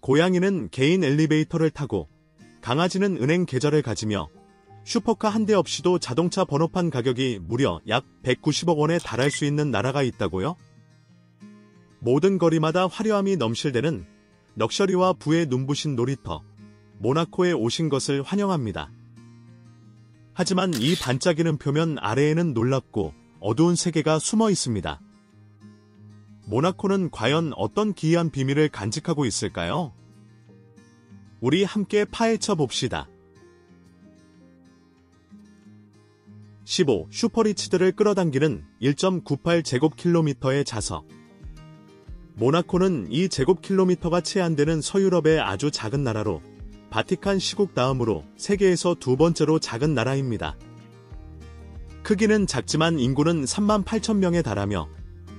고양이는 개인 엘리베이터를 타고 강아지는 은행 계좌를 가지며 슈퍼카 한 대 없이도 자동차 번호판 가격이 무려 약 190억 원에 달할 수 있는 나라가 있다고요? 모든 거리마다 화려함이 넘실대는 럭셔리와 부의 눈부신 놀이터, 모나코에 오신 것을 환영합니다. 하지만 이 반짝이는 표면 아래에는 놀랍고 어두운 세계가 숨어 있습니다. 모나코는 과연 어떤 기이한 비밀을 간직하고 있을까요? 우리 함께 파헤쳐 봅시다. 15. 슈퍼리치들을 끌어당기는 1.98제곱킬로미터의 자석. 모나코는 이 제곱킬로미터가 채 안 되는 서유럽의 아주 작은 나라로 바티칸 시국 다음으로 세계에서 두 번째로 작은 나라입니다. 크기는 작지만 인구는 3만 8천 명에 달하며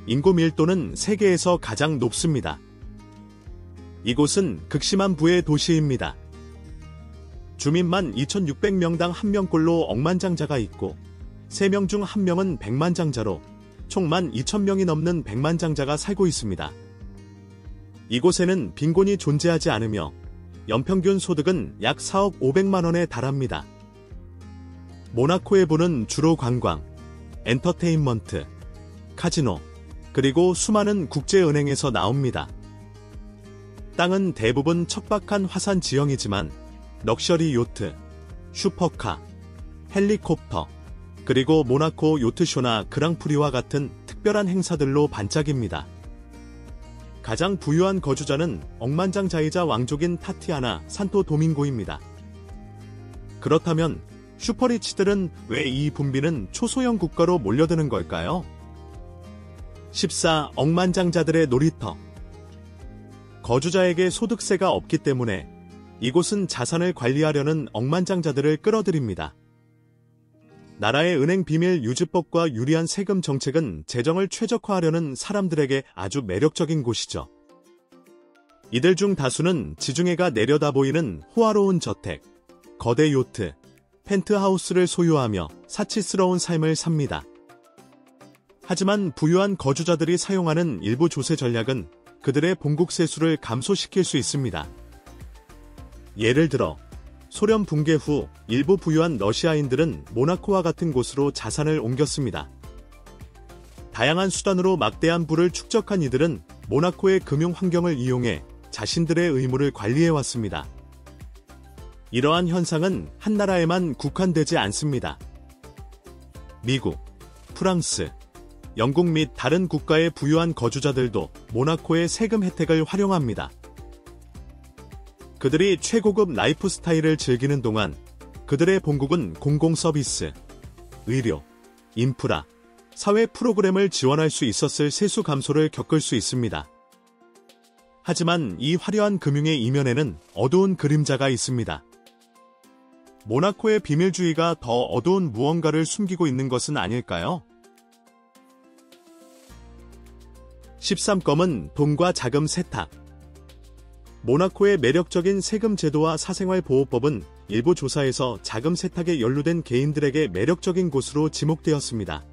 인구 밀도는 세계에서 가장 높습니다. 이곳은 극심한 부의 도시입니다. 주민만 2,600명당 1명꼴로 억만장자가 있고 3명 중 1명은 백만장자로 총 12,000명이 넘는 백만장자가 살고 있습니다. 이곳에는 빈곤이 존재하지 않으며 연평균 소득은 약 4억 500만 원에 달합니다. 모나코의 부는 주로 관광, 엔터테인먼트, 카지노, 그리고 수많은 국제은행에서 나옵니다. 땅은 대부분 척박한 화산 지형이지만 럭셔리 요트, 슈퍼카, 헬리콥터, 그리고 모나코 요트쇼나 그랑프리와 같은 특별한 행사들로 반짝입니다. 가장 부유한 거주자는 억만장자이자 왕족인 타티아나 산토 도밍고입니다. 그렇다면 슈퍼리치들은 왜 이 붐비는 초소형 국가로 몰려드는 걸까요? 14. 억만장자들의 놀이터. 거주자에게 소득세가 없기 때문에 이곳은 자산을 관리하려는 억만장자들을 끌어들입니다. 나라의 은행 비밀 유지법과 유리한 세금 정책은 재정을 최적화하려는 사람들에게 아주 매력적인 곳이죠. 이들 중 다수는 지중해가 내려다 보이는 호화로운 저택, 거대 요트, 펜트하우스를 소유하며 사치스러운 삶을 삽니다. 하지만 부유한 거주자들이 사용하는 일부 조세 전략은 그들의 본국세수를 감소시킬 수 있습니다. 예를 들어 소련 붕괴 후 일부 부유한 러시아인들은 모나코와 같은 곳으로 자산을 옮겼습니다. 다양한 수단으로 막대한 부를 축적한 이들은 모나코의 금융 환경을 이용해 자신들의 의무를 관리해왔습니다. 이러한 현상은 한 나라에만 국한되지 않습니다. 미국, 프랑스, 영국 및 다른 국가의 부유한 거주자들도 모나코의 세금 혜택을 활용합니다. 그들이 최고급 라이프 스타일을 즐기는 동안 그들의 본국은 공공서비스, 의료, 인프라, 사회 프로그램을 지원할 수 있었을 세수 감소를 겪을 수 있습니다. 하지만 이 화려한 금융의 이면에는 어두운 그림자가 있습니다. 모나코의 비밀주의가 더 어두운 무언가를 숨기고 있는 것은 아닐까요? 13. 검은 돈과 자금 세탁. 모나코의 매력적인 세금 제도와 사생활 보호법은 일부 조사에서 자금 세탁에 연루된 개인들에게 매력적인 곳으로 지목되었습니다.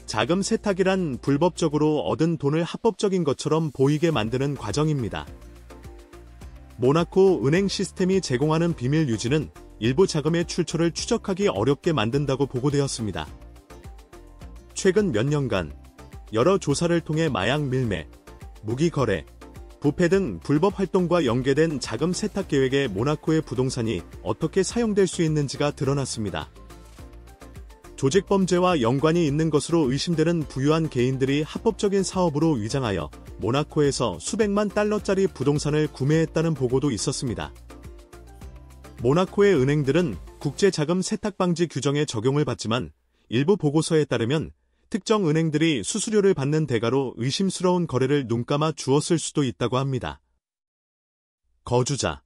자금 세탁이란 불법적으로 얻은 돈을 합법적인 것처럼 보이게 만드는 과정입니다. 모나코 은행 시스템이 제공하는 비밀 유지는 일부 자금의 출처를 추적하기 어렵게 만든다고 보고되었습니다. 최근 몇 년간 여러 조사를 통해 마약 밀매, 무기 거래, 부패 등 불법 활동과 연계된 자금 세탁 계획에 모나코의 부동산이 어떻게 사용될 수 있는지가 드러났습니다. 조직범죄와 연관이 있는 것으로 의심되는 부유한 개인들이 합법적인 사업으로 위장하여 모나코에서 수백만 달러짜리 부동산을 구매했다는 보고도 있었습니다. 모나코의 은행들은 국제자금 세탁 방지 규정에 적용을 받지만 일부 보고서에 따르면 특정 은행들이 수수료를 받는 대가로 의심스러운 거래를 눈감아 주었을 수도 있다고 합니다. 거주자,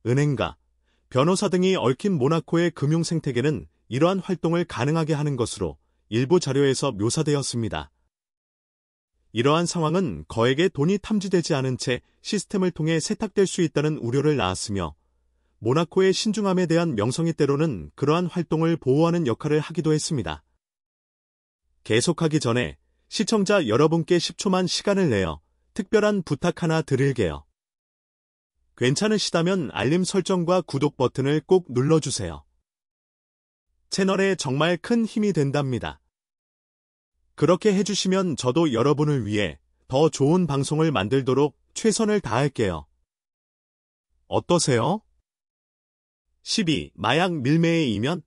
은행가, 변호사 등이 얽힌 모나코의 금융 생태계는 이러한 활동을 가능하게 하는 것으로 일부 자료에서 묘사되었습니다. 이러한 상황은 거액의 돈이 탐지되지 않은 채 시스템을 통해 세탁될 수 있다는 우려를 낳았으며 모나코의 신중함에 대한 명성이 때로는 그러한 활동을 보호하는 역할을 하기도 했습니다. 계속하기 전에 시청자 여러분께 10초만 시간을 내어 특별한 부탁 하나 드릴게요. 괜찮으시다면 알림 설정과 구독 버튼을 꼭 눌러주세요. 채널에 정말 큰 힘이 된답니다. 그렇게 해주시면 저도 여러분을 위해 더 좋은 방송을 만들도록 최선을 다할게요. 어떠세요? 12. 마약 밀매의 이면?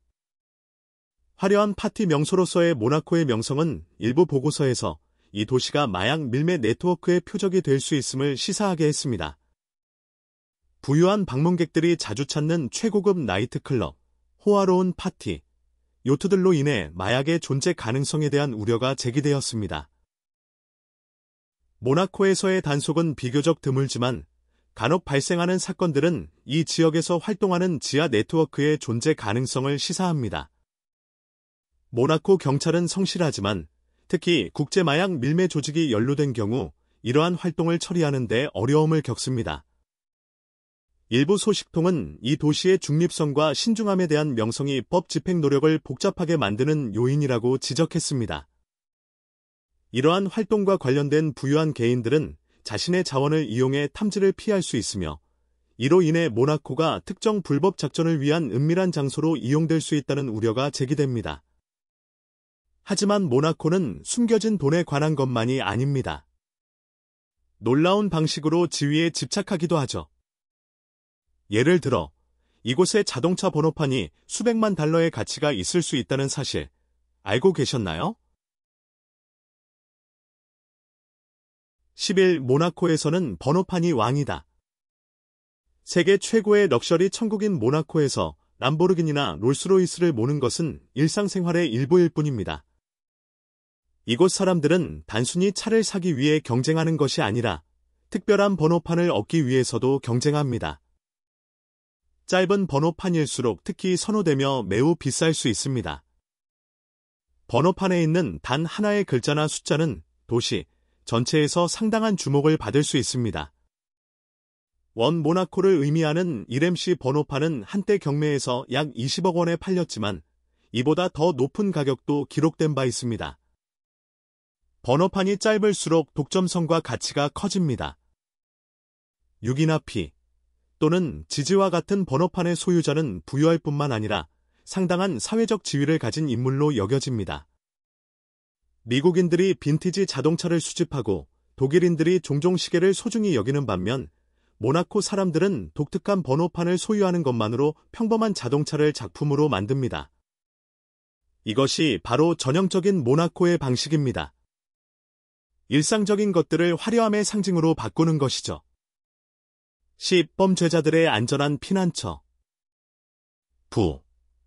화려한 파티 명소로서의 모나코의 명성은 일부 보고서에서 이 도시가 마약 밀매 네트워크의 표적이 될 수 있음을 시사하게 했습니다. 부유한 방문객들이 자주 찾는 최고급 나이트클럽, 호화로운 파티, 요트들로 인해 마약의 존재 가능성에 대한 우려가 제기되었습니다. 모나코에서의 단속은 비교적 드물지만 간혹 발생하는 사건들은 이 지역에서 활동하는 지하 네트워크의 존재 가능성을 시사합니다. 모나코 경찰은 성실하지만 특히 국제마약 밀매 조직이 연루된 경우 이러한 활동을 처리하는 데 어려움을 겪습니다. 일부 소식통은 이 도시의 중립성과 신중함에 대한 명성이 법 집행 노력을 복잡하게 만드는 요인이라고 지적했습니다. 이러한 활동과 관련된 부유한 개인들은 자신의 자원을 이용해 탐지를 피할 수 있으며 이로 인해 모나코가 특정 불법 작전을 위한 은밀한 장소로 이용될 수 있다는 우려가 제기됩니다. 하지만 모나코는 숨겨진 돈에 관한 것만이 아닙니다. 놀라운 방식으로 지위에 집착하기도 하죠. 예를 들어 이곳의 자동차 번호판이 수백만 달러의 가치가 있을 수 있다는 사실 알고 계셨나요? 11. 모나코에서는 번호판이 왕이다. 세계 최고의 럭셔리 천국인 모나코에서 람보르기니나 롤스로이스를 모는 것은 일상생활의 일부일 뿐입니다. 이곳 사람들은 단순히 차를 사기 위해 경쟁하는 것이 아니라 특별한 번호판을 얻기 위해서도 경쟁합니다. 짧은 번호판일수록 특히 선호되며 매우 비쌀 수 있습니다. 번호판에 있는 단 하나의 글자나 숫자는 도시 전체에서 상당한 주목을 받을 수 있습니다. 원 모나코를 의미하는 1MC 번호판은 한때 경매에서 약 20억 원에 팔렸지만 이보다 더 높은 가격도 기록된 바 있습니다. 번호판이 짧을수록 독점성과 가치가 커집니다. 6이나 P 또는 지지와 같은 번호판의 소유자는 부유할 뿐만 아니라 상당한 사회적 지위를 가진 인물로 여겨집니다. 미국인들이 빈티지 자동차를 수집하고 독일인들이 종종 시계를 소중히 여기는 반면 모나코 사람들은 독특한 번호판을 소유하는 것만으로 평범한 자동차를 작품으로 만듭니다. 이것이 바로 전형적인 모나코의 방식입니다. 일상적인 것들을 화려함의 상징으로 바꾸는 것이죠. 10. 범죄자들의 안전한 피난처.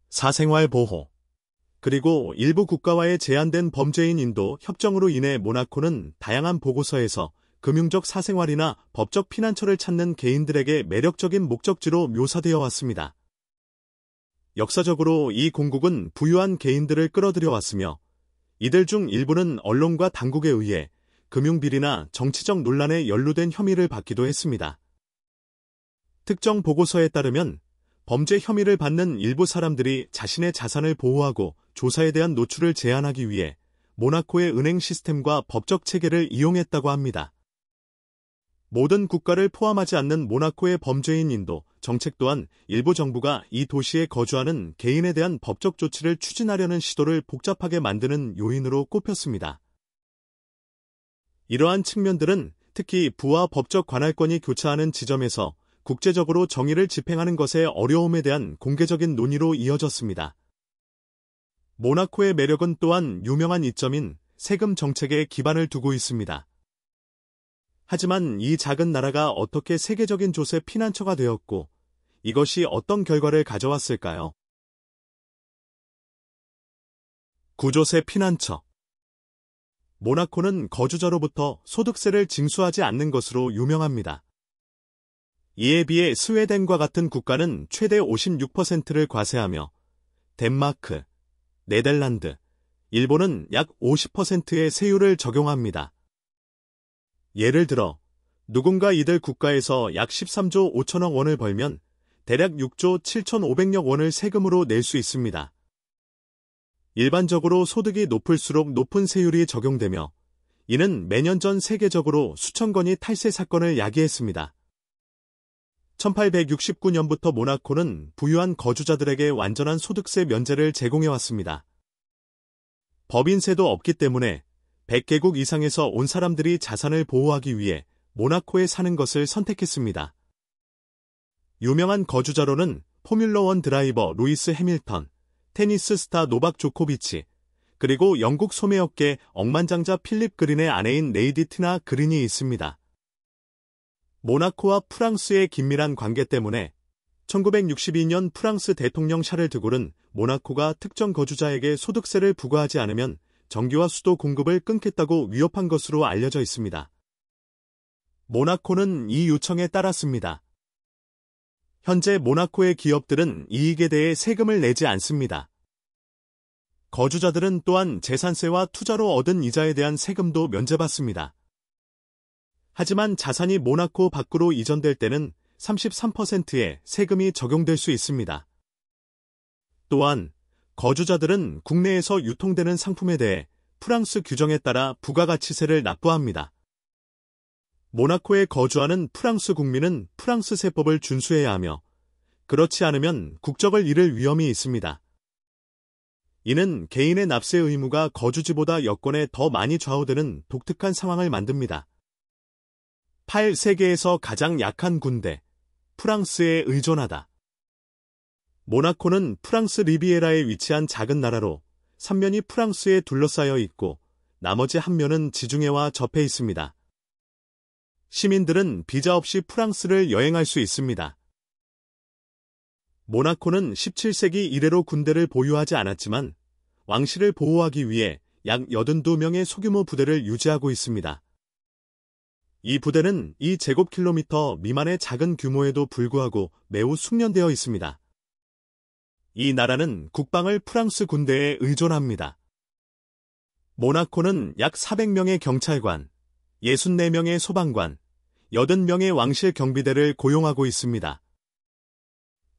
사생활 보호. 그리고 일부 국가와의 제한된 범죄인 인도 협정으로 인해 모나코는 다양한 보고서에서 금융적 사생활이나 법적 피난처를 찾는 개인들에게 매력적인 목적지로 묘사되어 왔습니다. 역사적으로 이 공국은 부유한 개인들을 끌어들여 왔으며 이들 중 일부는 언론과 당국에 의해 금융비리나 정치적 논란에 연루된 혐의를 받기도 했습니다. 특정 보고서에 따르면 범죄 혐의를 받는 일부 사람들이 자신의 자산을 보호하고 조사에 대한 노출을 제한하기 위해 모나코의 은행 시스템과 법적 체계를 이용했다고 합니다. 모든 국가를 포함하지 않는 모나코의 범죄인 인도 정책 또한 일부 정부가 이 도시에 거주하는 개인에 대한 법적 조치를 추진하려는 시도를 복잡하게 만드는 요인으로 꼽혔습니다. 이러한 측면들은 특히 부와 법적 관할권이 교차하는 지점에서 국제적으로 정의를 집행하는 것의 어려움에 대한 공개적인 논의로 이어졌습니다. 모나코의 매력은 또한 유명한 이점인 세금 정책에 기반을 두고 있습니다. 하지만 이 작은 나라가 어떻게 세계적인 조 피난처가 되었고 이것이 어떤 결과를 가져왔을까요? 9조 피난처. 모나코는 거주자로부터 소득세를 징수하지 않는 것으로 유명합니다. 이에 비해 스웨덴과 같은 국가는 최대 56%를 과세하며 덴마크, 네덜란드, 일본은 약 50%의 세율을 적용합니다. 예를 들어 누군가 이들 국가에서 약 13조 5천억 원을 벌면 대략 6조 7,500억 원을 세금으로 낼 수 있습니다. 일반적으로 소득이 높을수록 높은 세율이 적용되며 이는 매년 전 세계적으로 수천 건이 탈세 사건을 야기했습니다. 1869년부터 모나코는 부유한 거주자들에게 완전한 소득세 면제를 제공해왔습니다. 법인세도 없기 때문에 100개국 이상에서 온 사람들이 자산을 보호하기 위해 모나코에 사는 것을 선택했습니다. 유명한 거주자로는 포뮬러1 드라이버 루이스 해밀턴, 테니스 스타 노박 조코비치, 그리고 영국 소매업계 억만장자 필립 그린의 아내인 레이디 티나 그린이 있습니다. 모나코와 프랑스의 긴밀한 관계 때문에 1962년 프랑스 대통령 샤를 드골은 모나코가 특정 거주자에게 소득세를 부과하지 않으면 전기와 수도 공급을 끊겠다고 위협한 것으로 알려져 있습니다. 모나코는 이 요청에 따랐습니다. 현재 모나코의 기업들은 이익에 대해 세금을 내지 않습니다. 거주자들은 또한 재산세와 투자로 얻은 이자에 대한 세금도 면제받습니다. 하지만 자산이 모나코 밖으로 이전될 때는 33%의 세금이 적용될 수 있습니다. 또한 거주자들은 국내에서 유통되는 상품에 대해 프랑스 규정에 따라 부가가치세를 납부합니다. 모나코에 거주하는 프랑스 국민은 프랑스 세법을 준수해야 하며 그렇지 않으면 국적을 잃을 위험이 있습니다. 이는 개인의 납세 의무가 거주지보다 여건에 더 많이 좌우되는 독특한 상황을 만듭니다. 8. 세계에서 가장 약한 군대, 프랑스에 의존하다. 모나코는 프랑스 리비에라에 위치한 작은 나라로 3면이 프랑스에 둘러싸여 있고 나머지 한 면은 지중해와 접해 있습니다. 시민들은 비자 없이 프랑스를 여행할 수 있습니다. 모나코는 17세기 이래로 군대를 보유하지 않았지만 왕실을 보호하기 위해 약 82명의 소규모 부대를 유지하고 있습니다. 이 부대는 2제곱킬로미터 미만의 작은 규모에도 불구하고 매우 숙련되어 있습니다. 이 나라는 국방을 프랑스 군대에 의존합니다. 모나코는 약 400명의 경찰관, 64명의 소방관, 80명의 왕실 경비대를 고용하고 있습니다.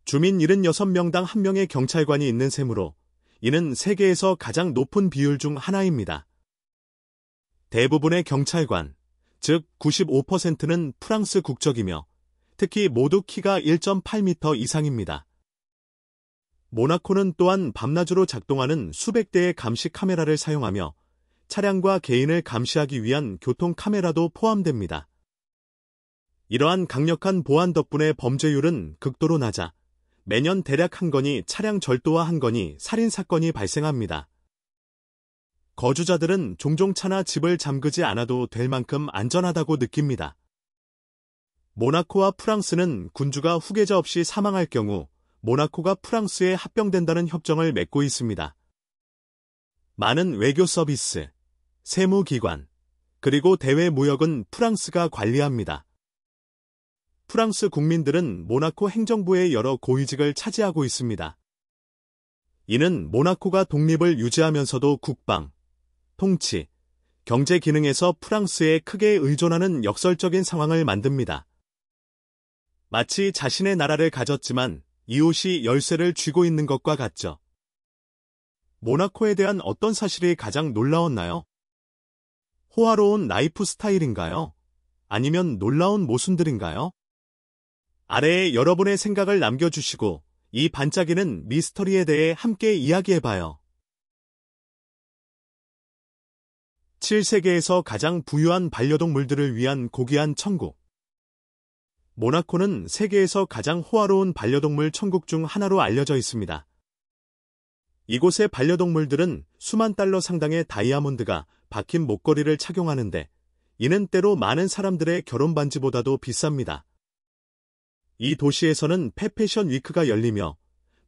주민 76명당 1명의 경찰관이 있는 셈으로 이는 세계에서 가장 높은 비율 중 하나입니다. 대부분의 경찰관, 즉 95%는 프랑스 국적이며 특히 모두 키가 1.8m 이상입니다. 모나코는 또한 밤낮으로 작동하는 수백 대의 감시 카메라를 사용하며 차량과 개인을 감시하기 위한 교통 카메라도 포함됩니다. 이러한 강력한 보안 덕분에 범죄율은 극도로 낮아 매년 대략 1건이 차량 절도와 1건이 살인사건이 발생합니다. 거주자들은 종종 차나 집을 잠그지 않아도 될 만큼 안전하다고 느낍니다. 모나코와 프랑스는 군주가 후계자 없이 사망할 경우 모나코가 프랑스에 합병된다는 협정을 맺고 있습니다. 많은 외교 서비스, 세무기관, 그리고 대외 무역은 프랑스가 관리합니다. 프랑스 국민들은 모나코 행정부의 여러 고위직을 차지하고 있습니다. 이는 모나코가 독립을 유지하면서도 국방, 통치, 경제 기능에서 프랑스에 크게 의존하는 역설적인 상황을 만듭니다. 마치 자신의 나라를 가졌지만 이웃이 열쇠를 쥐고 있는 것과 같죠. 모나코에 대한 어떤 사실이 가장 놀라웠나요? 호화로운 라이프 스타일인가요? 아니면 놀라운 모순들인가요? 아래에 여러분의 생각을 남겨주시고 이 반짝이는 미스터리에 대해 함께 이야기해봐요. 7세계에서 가장 부유한 반려동물들을 위한 고귀한 천국. 모나코는 세계에서 가장 호화로운 반려동물 천국 중 하나로 알려져 있습니다. 이곳의 반려동물들은 수만 달러 상당의 다이아몬드가 박힌 목걸이를 착용하는데 이는 때로 많은 사람들의 결혼 반지보다도 비쌉니다. 이 도시에서는 펫패션 위크가 열리며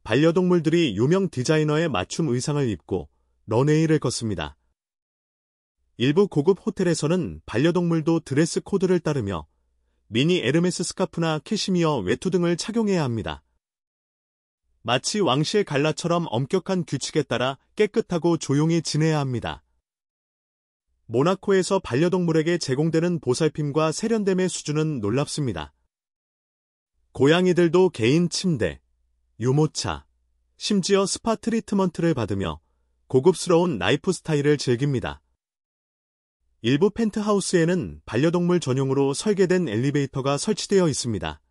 반려동물들이 유명 디자이너의 맞춤 의상을 입고 런웨이를 걷습니다. 일부 고급 호텔에서는 반려동물도 드레스 코드를 따르며 미니 에르메스 스카프나 캐시미어 외투 등을 착용해야 합니다. 마치 왕실 갈라처럼 엄격한 규칙에 따라 깨끗하고 조용히 지내야 합니다. 모나코에서 반려동물에게 제공되는 보살핌과 세련됨의 수준은 놀랍습니다. 고양이들도 개인 침대, 유모차, 심지어 스파 트리트먼트를 받으며 고급스러운 라이프 스타일을 즐깁니다. 일부 펜트하우스에는 반려동물 전용으로 설계된 엘리베이터가 설치되어 있습니다.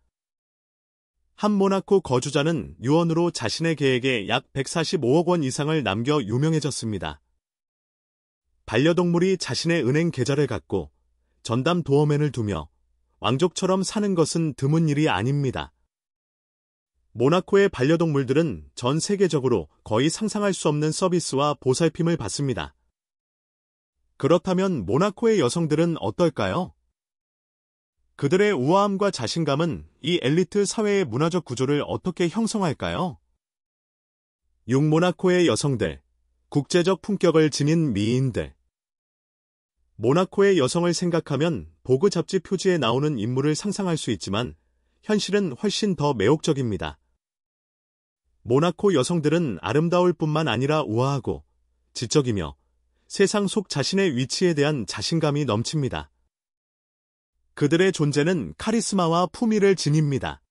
한 모나코 거주자는 유언으로 자신의 계획에 약 145억 원 이상을 남겨 유명해졌습니다. 반려동물이 자신의 은행 계좌를 갖고 전담 도어맨을 두며 왕족처럼 사는 것은 드문 일이 아닙니다. 모나코의 반려동물들은 전 세계적으로 거의 상상할 수 없는 서비스와 보살핌을 받습니다. 그렇다면 모나코의 여성들은 어떨까요? 그들의 우아함과 자신감은 이 엘리트 사회의 문화적 구조를 어떻게 형성할까요? 6. 모나코의 여성들, 국제적 품격을 지닌 미인들. 모나코의 여성을 생각하면 보그 잡지 표지에 나오는 인물을 상상할 수 있지만 현실은 훨씬 더 매혹적입니다. 모나코 여성들은 아름다울 뿐만 아니라 우아하고 지적이며 세상 속 자신의 위치에 대한 자신감이 넘칩니다. 그들의 존재는 카리스마와 품위를 지닙니다.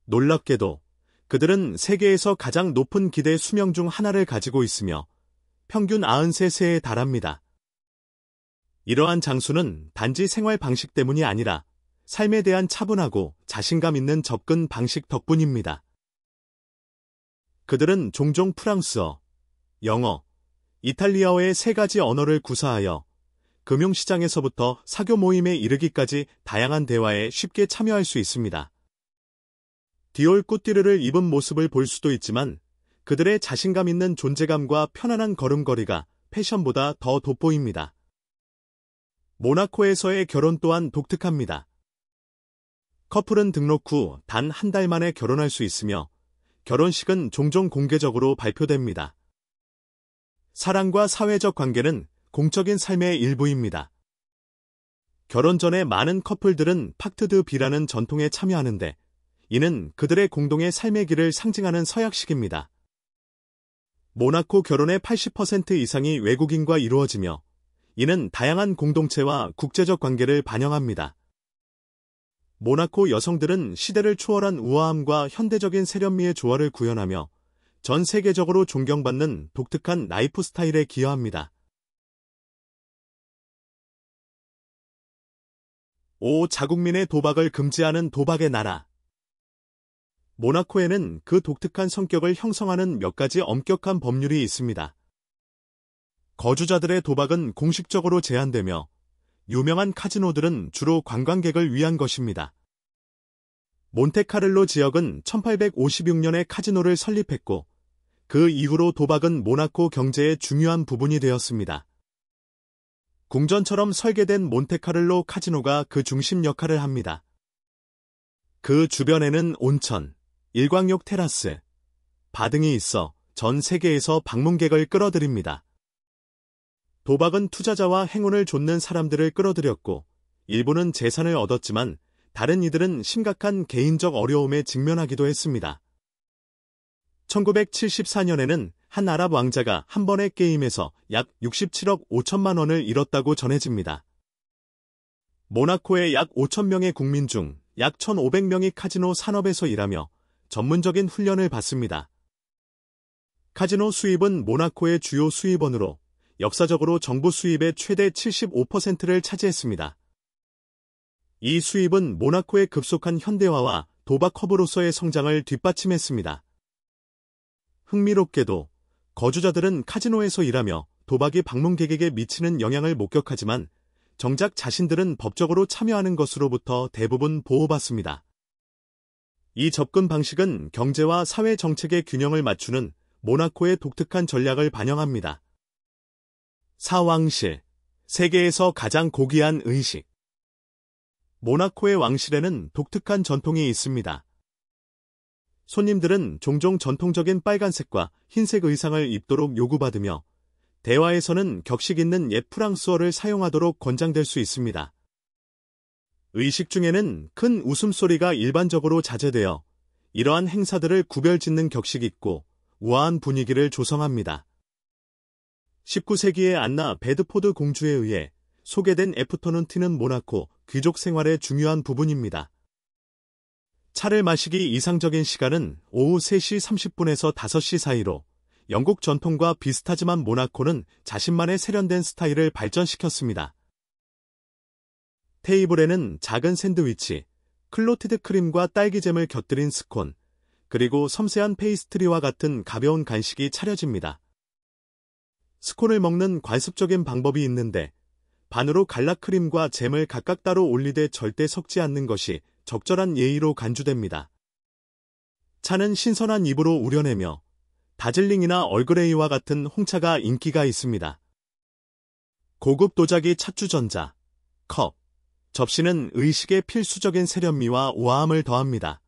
놀랍게도 그들은 세계에서 가장 높은 기대 수명 중 하나를 가지고 있으며 평균 93세에 달합니다. 이러한 장수는 단지 생활 방식 때문이 아니라 삶에 대한 차분하고 자신감 있는 접근 방식 덕분입니다. 그들은 종종 프랑스어, 영어, 이탈리아어의 3가지 언어를 구사하여 금융시장에서부터 사교 모임에 이르기까지 다양한 대화에 쉽게 참여할 수 있습니다. 디올 꾸띠르를 입은 모습을 볼 수도 있지만 그들의 자신감 있는 존재감과 편안한 걸음걸이가 패션보다 더 돋보입니다. 모나코에서의 결혼 또한 독특합니다. 커플은 등록 후 단 한 달 만에 결혼할 수 있으며 결혼식은 종종 공개적으로 발표됩니다. 사랑과 사회적 관계는 공적인 삶의 일부입니다. 결혼 전에 많은 커플들은 팍트 드 비라는 전통에 참여하는데 이는 그들의 공동의 삶의 길을 상징하는 서약식입니다. 모나코 결혼의 80% 이상이 외국인과 이루어지며 이는 다양한 공동체와 국제적 관계를 반영합니다. 모나코 여성들은 시대를 초월한 우아함과 현대적인 세련미의 조화를 구현하며 전 세계적으로 존경받는 독특한 라이프 스타일에 기여합니다. 5. 자국민의 도박을 금지하는 도박의 나라. 모나코에는 그 독특한 성격을 형성하는 몇 가지 엄격한 법률이 있습니다. 거주자들의 도박은 공식적으로 제한되며 유명한 카지노들은 주로 관광객을 위한 것입니다. 몬테카를로 지역은 1856년에 카지노를 설립했고 그 이후로 도박은 모나코 경제의 중요한 부분이 되었습니다. 궁전처럼 설계된 몬테카를로 카지노가 그 중심 역할을 합니다. 그 주변에는 온천, 일광욕 테라스, 바 등이 있어 전 세계에서 방문객을 끌어들입니다. 도박은 투자자와 행운을 좇는 사람들을 끌어들였고 일부는 재산을 얻었지만 다른 이들은 심각한 개인적 어려움에 직면하기도 했습니다. 1974년에는 한 아랍 왕자가 한 번의 게임에서 약 67억 5천만 원을 잃었다고 전해집니다. 모나코의 약 5천 명의 국민 중 약 1,500명이 카지노 산업에서 일하며 전문적인 훈련을 받습니다. 카지노 수입은 모나코의 주요 수입원으로 역사적으로 정부 수입의 최대 75%를 차지했습니다. 이 수입은 모나코의 급속한 현대화와 도박 허브로서의 성장을 뒷받침했습니다. 흥미롭게도 거주자들은 카지노에서 일하며 도박이 방문객에게 미치는 영향을 목격하지만 정작 자신들은 법적으로 참여하는 것으로부터 대부분 보호받습니다. 이 접근 방식은 경제와 사회 정책의 균형을 맞추는 모나코의 독특한 전략을 반영합니다. 사왕실, 세계에서 가장 고귀한 의식. 모나코의 왕실에는 독특한 전통이 있습니다. 손님들은 종종 전통적인 빨간색과 흰색 의상을 입도록 요구받으며 대화에서는 격식 있는 옛 프랑스어를 사용하도록 권장될 수 있습니다. 의식 중에는 큰 웃음소리가 일반적으로 자제되어 이러한 행사들을 구별짓는 격식 있고 우아한 분위기를 조성합니다. 19세기의 안나 베드포드 공주에 의해 소개된 애프터눈 티는 모나코 귀족 생활의 중요한 부분입니다. 차를 마시기 이상적인 시간은 오후 3시 30분에서 5시 사이로 영국 전통과 비슷하지만 모나코는 자신만의 세련된 스타일을 발전시켰습니다. 테이블에는 작은 샌드위치, 클로티드 크림과 딸기잼을 곁들인 스콘, 그리고 섬세한 페이스트리와 같은 가벼운 간식이 차려집니다. 스콘을 먹는 관습적인 방법이 있는데 반으로 갈라 크림과 잼을 각각 따로 올리되 절대 섞지 않는 것이 적절한 예의로 간주됩니다. 차는 신선한 잎으로 우려내며 다즐링이나 얼그레이와 같은 홍차가 인기가 있습니다. 고급 도자기 찻주전자, 컵, 접시는 의식의 필수적인 세련미와 우아함을 더합니다.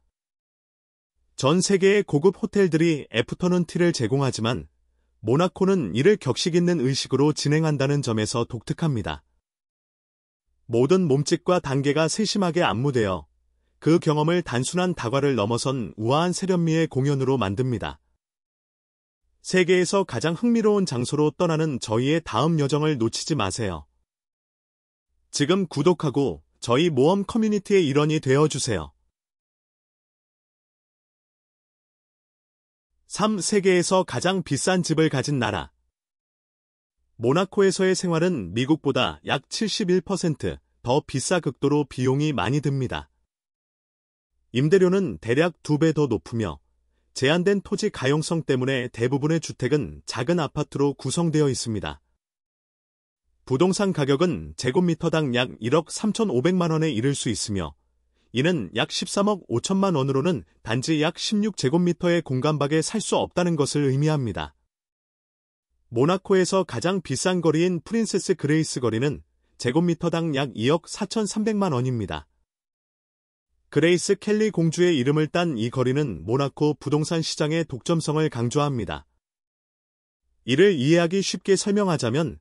전 세계의 고급 호텔들이 애프터눈 티를 제공하지만 모나코는 이를 격식 있는 의식으로 진행한다는 점에서 독특합니다. 모든 몸짓과 단계가 세심하게 안무되어 그 경험을 단순한 다과를 넘어선 우아한 세련미의 공연으로 만듭니다. 세계에서 가장 흥미로운 장소로 떠나는 저희의 다음 여정을 놓치지 마세요. 지금 구독하고 저희 모험 커뮤니티의 일원이 되어주세요. 3. 세계에서 가장 비싼 집을 가진 나라. 모나코에서의 생활은 미국보다 약 71% 더 비싸 극도로 비용이 많이 듭니다. 임대료는 대략 2배 더 높으며 제한된 토지 가용성 때문에 대부분의 주택은 작은 아파트로 구성되어 있습니다. 부동산 가격은 제곱미터당 약 1억 3,500만 원에 이를 수 있으며 이는 약 13억 5천만 원으로는 단지 약 16제곱미터의 공간밖에 살 수 없다는 것을 의미합니다. 모나코에서 가장 비싼 거리인 프린세스 그레이스 거리는 제곱미터당 약 2억 4,300만 원입니다. 그레이스 켈리 공주의 이름을 딴 이 거리는 모나코 부동산 시장의 독점성을 강조합니다. 이를 이해하기 쉽게 설명하자면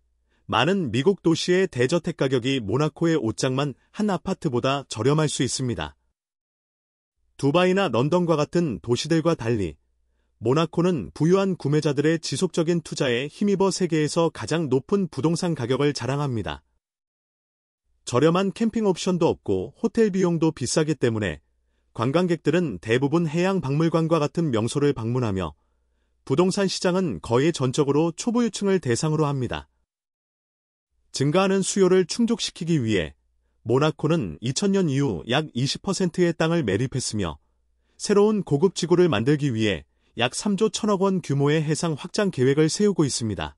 많은 미국 도시의 대저택 가격이 모나코의 옷장만 한 아파트보다 저렴할 수 있습니다. 두바이나 런던과 같은 도시들과 달리 모나코는 부유한 구매자들의 지속적인 투자에 힘입어 세계에서 가장 높은 부동산 가격을 자랑합니다. 저렴한 캠핑 옵션도 없고 호텔 비용도 비싸기 때문에 관광객들은 대부분 해양 박물관과 같은 명소를 방문하며 부동산 시장은 거의 전적으로 초보유층을 대상으로 합니다. 증가하는 수요를 충족시키기 위해 모나코는 2000년 이후 약 20%의 땅을 매립했으며 새로운 고급 지구를 만들기 위해 약 3조 1천억 원 규모의 해상 확장 계획을 세우고 있습니다.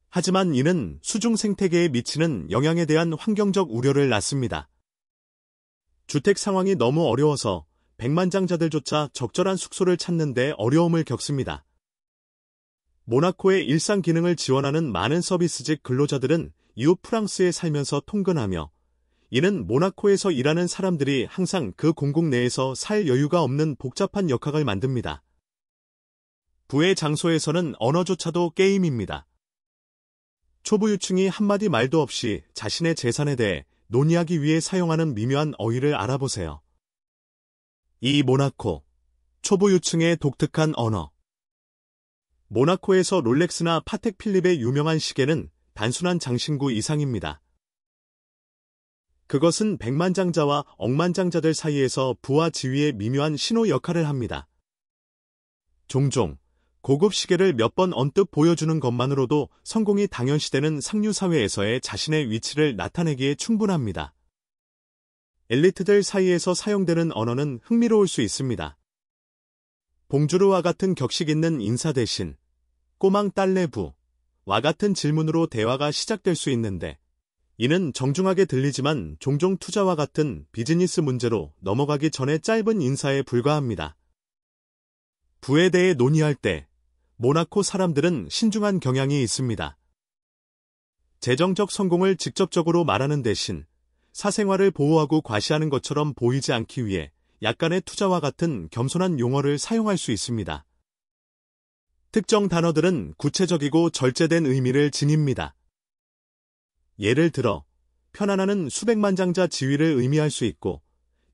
하지만 이는 수중 생태계에 미치는 영향에 대한 환경적 우려를 낳습니다. 주택 상황이 너무 어려워서 백만장자들조차 적절한 숙소를 찾는 데 어려움을 겪습니다. 모나코의 일상 기능을 지원하는 많은 서비스직 근로자들은 이웃 프랑스에 살면서 통근하며 이는 모나코에서 일하는 사람들이 항상 그 공국 내에서 살 여유가 없는 복잡한 역학을 만듭니다. 부의 장소에서는 언어조차도 게임입니다. 초보유층이 한마디 말도 없이 자신의 재산에 대해 논의하기 위해 사용하는 미묘한 어휘를 알아보세요. 이 모나코, 초보유층의 독특한 언어. 모나코에서 롤렉스나 파텍 필립의 유명한 시계는 단순한 장신구 이상입니다. 그것은 백만장자와 억만장자들 사이에서 부와 지위의 미묘한 신호 역할을 합니다. 종종 고급 시계를 몇 번 언뜻 보여주는 것만으로도 성공이 당연시되는 상류 사회에서의 자신의 위치를 나타내기에 충분합니다. 엘리트들 사이에서 사용되는 언어는 흥미로울 수 있습니다. 봉주르와 같은 격식 있는 인사 대신 꼬망 딸레부와 같은 질문으로 대화가 시작될 수 있는데 이는 정중하게 들리지만 종종 투자와 같은 비즈니스 문제로 넘어가기 전에 짧은 인사에 불과합니다. 부에 대해 논의할 때 모나코 사람들은 신중한 경향이 있습니다. 재정적 성공을 직접적으로 말하는 대신 사생활을 보호하고 과시하는 것처럼 보이지 않기 위해 약간의 투자와 같은 겸손한 용어를 사용할 수 있습니다. 특정 단어들은 구체적이고 절제된 의미를 지닙니다. 예를 들어 편안하는 수백만장자 지위를 의미할 수 있고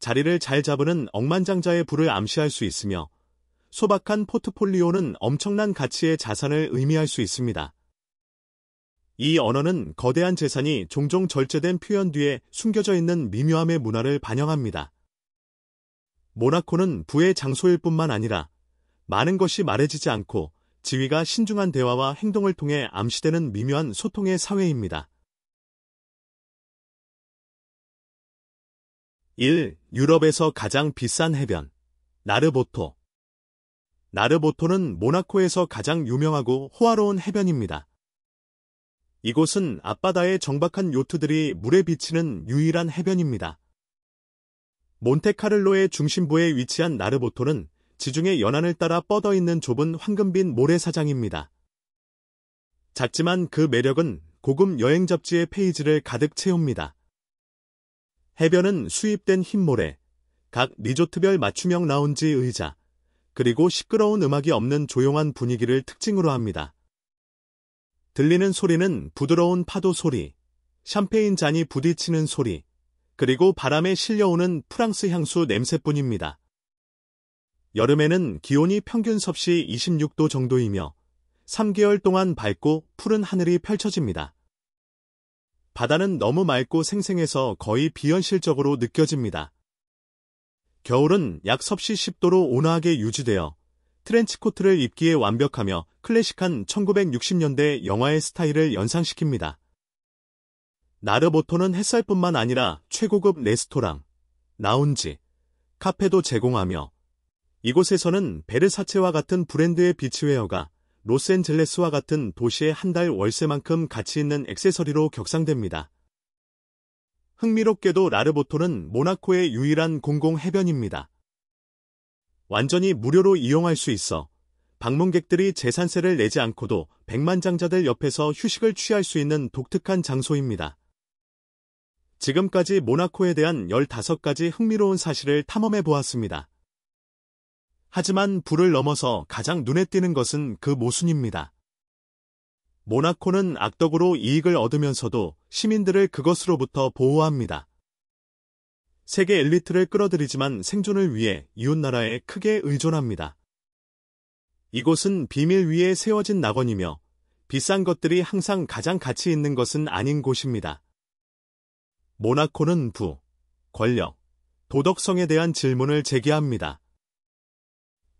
자리를 잘 잡으는 억만장자의 부를 암시할 수 있으며 소박한 포트폴리오는 엄청난 가치의 자산을 의미할 수 있습니다. 이 언어는 거대한 재산이 종종 절제된 표현 뒤에 숨겨져 있는 미묘함의 문화를 반영합니다. 모나코는 부의 장소일 뿐만 아니라 많은 것이 말해지지 않고 지위가 신중한 대화와 행동을 통해 암시되는 미묘한 소통의 사회입니다. 1. 유럽에서 가장 비싼 해변. 나르보토. 나르보토는 모나코에서 가장 유명하고 호화로운 해변입니다. 이곳은 앞바다의 정박한 요트들이 물에 비치는 유일한 해변입니다. 몬테카를로의 중심부에 위치한 나르보토는 지중해 연안을 따라 뻗어 있는 좁은 황금빛 모래사장입니다. 작지만 그 매력은 고급 여행 잡지의 페이지를 가득 채웁니다. 해변은 수입된 흰 모래, 각 리조트별 맞춤형 라운지 의자, 그리고 시끄러운 음악이 없는 조용한 분위기를 특징으로 합니다. 들리는 소리는 부드러운 파도 소리, 샴페인 잔이 부딪히는 소리, 그리고 바람에 실려오는 프랑스 향수 냄새뿐입니다. 여름에는 기온이 평균 섭씨 26도 정도이며 3개월 동안 밝고 푸른 하늘이 펼쳐집니다. 바다는 너무 맑고 생생해서 거의 비현실적으로 느껴집니다. 겨울은 약 섭씨 10도로 온화하게 유지되어 트렌치코트를 입기에 완벽하며 클래식한 1960년대 영화의 스타일을 연상시킵니다. 나르보토는 햇살뿐만 아니라 최고급 레스토랑, 라운지, 카페도 제공하며 이곳에서는 베르사체와 같은 브랜드의 비치웨어가 로스앤젤레스와 같은 도시의 한 달 월세만큼 가치 있는 액세서리로 격상됩니다. 흥미롭게도 나르보토는 모나코의 유일한 공공 해변입니다. 완전히 무료로 이용할 수 있어 방문객들이 재산세를 내지 않고도 백만장자들 옆에서 휴식을 취할 수 있는 독특한 장소입니다. 지금까지 모나코에 대한 15가지 흥미로운 사실을 탐험해 보았습니다. 하지만 부를 넘어서 가장 눈에 띄는 것은 그 모순입니다. 모나코는 악덕으로 이익을 얻으면서도 시민들을 그것으로부터 보호합니다. 세계 엘리트를 끌어들이지만 생존을 위해 이웃나라에 크게 의존합니다. 이곳은 비밀 위에 세워진 낙원이며 비싼 것들이 항상 가장 가치 있는 것은 아닌 곳입니다. 모나코는 부, 권력, 도덕성에 대한 질문을 제기합니다.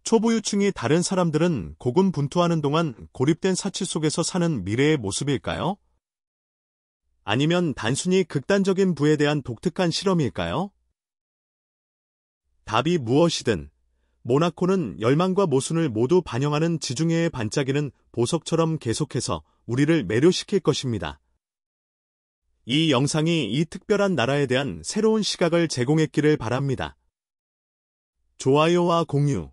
초부유층이 다른 사람들은 고군분투하는 동안 고립된 사치 속에서 사는 미래의 모습일까요? 아니면 단순히 극단적인 부에 대한 독특한 실험일까요? 답이 무엇이든 모나코는 열망과 모순을 모두 반영하는 지중해의 반짝이는 보석처럼 계속해서 우리를 매료시킬 것입니다. 이 영상이 이 특별한 나라에 대한 새로운 시각을 제공했기를 바랍니다. 좋아요와 공유,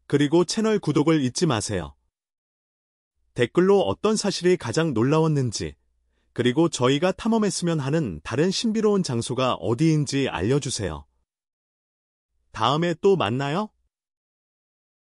그리고 채널 구독을 잊지 마세요. 댓글로 어떤 사실이 가장 놀라웠는지, 그리고 저희가 탐험했으면 하는 다른 신비로운 장소가 어디인지 알려주세요. 다음에 또 만나요.